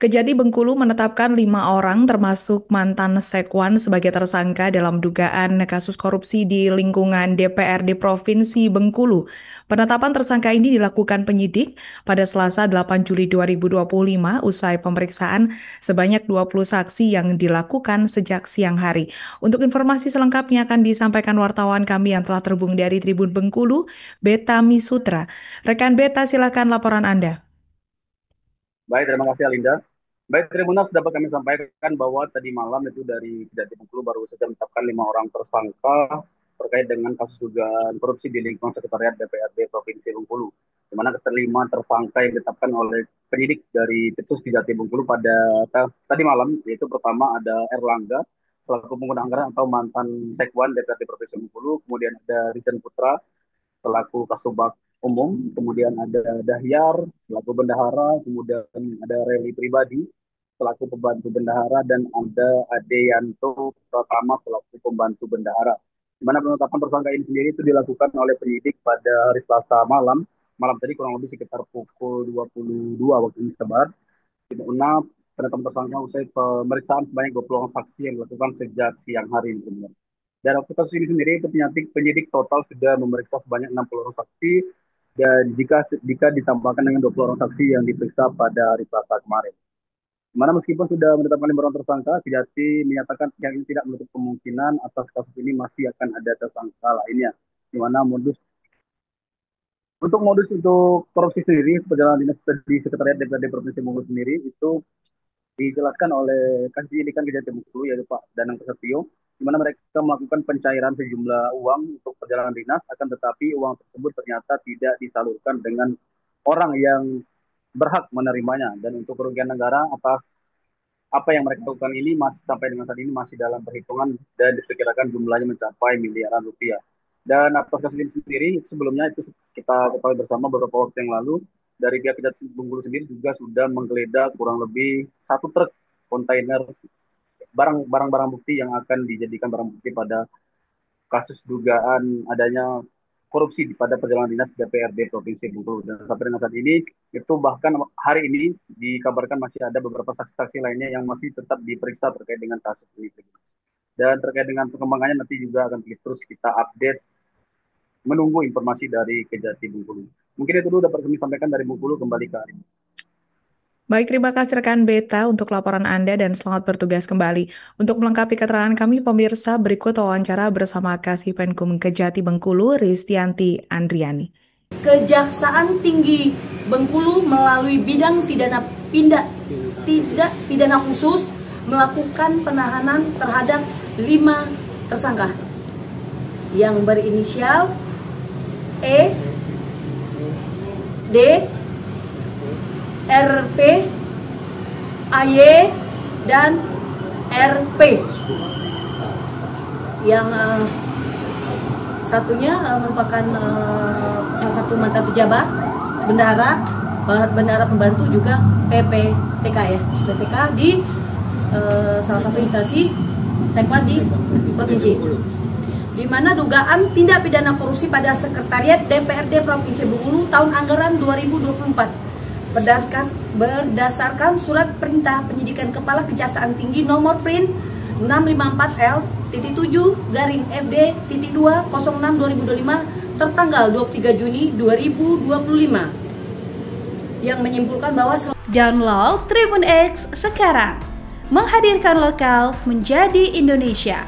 Kejati Bengkulu menetapkan 5 orang termasuk mantan Sekwan sebagai tersangka dalam dugaan kasus korupsi di lingkungan DPRD Provinsi Bengkulu. Penetapan tersangka ini dilakukan penyidik pada Selasa 8 Juli 2025 usai pemeriksaan sebanyak 20 saksi yang dilakukan sejak siang hari. Untuk informasi selengkapnya akan disampaikan wartawan kami yang telah terhubung dari Tribun Bengkulu, Beta Misutra. Rekan Beta, silakan laporan Anda. Baik, terima kasih Alinda. Baik, Tribunas dapat kami sampaikan bahwa tadi malam itu dari Kejati Bengkulu baru saja menetapkan 5 orang tersangka terkait dengan kasus dugaan korupsi di lingkungan Sekretariat DPRD Provinsi Bengkulu. Di mana kelima tersangka yang ditetapkan oleh penyidik dari Tipsus Kejati Bengkulu pada tadi malam, yaitu pertama ada Erlangga selaku pengguna anggaran atau mantan Sekwan DPRD Provinsi Bengkulu, kemudian ada Rijan Putra selaku Kasubag Umum, kemudian ada Dahyar selaku bendahara, kemudian ada Reli Pribadi selaku pembantu bendahara, dan ada Adeyanto Pratama selaku pembantu bendahara. Di mana penetapan tersangka ini sendiri itu dilakukan oleh penyidik pada hari Selasa malam, tadi kurang lebih sekitar pukul 22 waktu Indonesia Barat, di mana penetapan tersangka usai pemeriksaan sebanyak 20 orang saksi yang dilakukan sejak siang hari ini. Dan untuk kasus ini sendiri itu penyidik total sudah memeriksa sebanyak 60 orang saksi, dan jika ditambahkan dengan 20 orang saksi yang diperiksa pada hari Selasa kemarin. Dimana meskipun sudah menetapkan 5 orang tersangka, Kejati menyatakan yang ini tidak menutup kemungkinan atas kasus ini masih akan ada tersangka lainnya. Di mana modus untuk korupsi sendiri, perjalanan dinas di Sekretariat DPRD Provinsi Bengkulu sendiri itu dijelaskan oleh Kasih Penyidikan Kejati Bengkulu, yaitu Pak Danang Prasetyo, di mana mereka melakukan pencairan sejumlah uang untuk perjalanan dinas, akan tetapi uang tersebut ternyata tidak disalurkan dengan orang yang berhak menerimanya. Dan untuk kerugian negara atas apa yang mereka lakukan ini masih sampai dengan saat ini masih dalam perhitungan dan diperkirakan jumlahnya mencapai miliaran rupiah. Dan atas kasus ini sendiri, sebelumnya itu kita ketahui bersama beberapa waktu yang lalu, dari pihak Kejaksaan Bengkulu sendiri juga sudah menggeledah kurang lebih 1 truk kontainer barang-barang bukti yang akan dijadikan barang bukti pada kasus dugaan adanya korupsi pada perjalanan dinas DPRD Provinsi Bengkulu. Dan sampai dengan saat ini, itu bahkan hari ini dikabarkan masih ada beberapa saksi-saksi lainnya yang masih tetap diperiksa terkait dengan kasus ini. Dan terkait dengan perkembangannya nanti juga akan terus kita update, menunggu informasi dari Kejati Bengkulu. Mungkin itu dulu dapat kami sampaikan dari Bengkulu, kembali ke Arin. Baik, terima kasih rekan Beta untuk laporan Anda dan selamat bertugas kembali. Untuk melengkapi keterangan kami, pemirsa, berikut wawancara bersama Kasih Penkum Kejati Bengkulu, Ristianti Andriani. Kejaksaan Tinggi Bengkulu melalui bidang tidak pidana khusus melakukan penahanan terhadap 5 tersangka yang berinisial E, D, RP, AY, dan RP. Yang satunya merupakan salah satu mantan pejabat bendahara pembantu juga PPTK ya, PPTK di salah satu instansi Sekwan di provinsi, di mana dugaan tindak pidana korupsi pada Sekretariat DPRD Provinsi Bengkulu tahun anggaran 2024 berdasarkan surat perintah penyidikan Kepala Kejaksaan Tinggi nomor print 654L.7-FD.206/2025 tertanggal 23 Juni 2025 yang menyimpulkan bahwa download Tribun X sekarang, menghadirkan lokal menjadi Indonesia.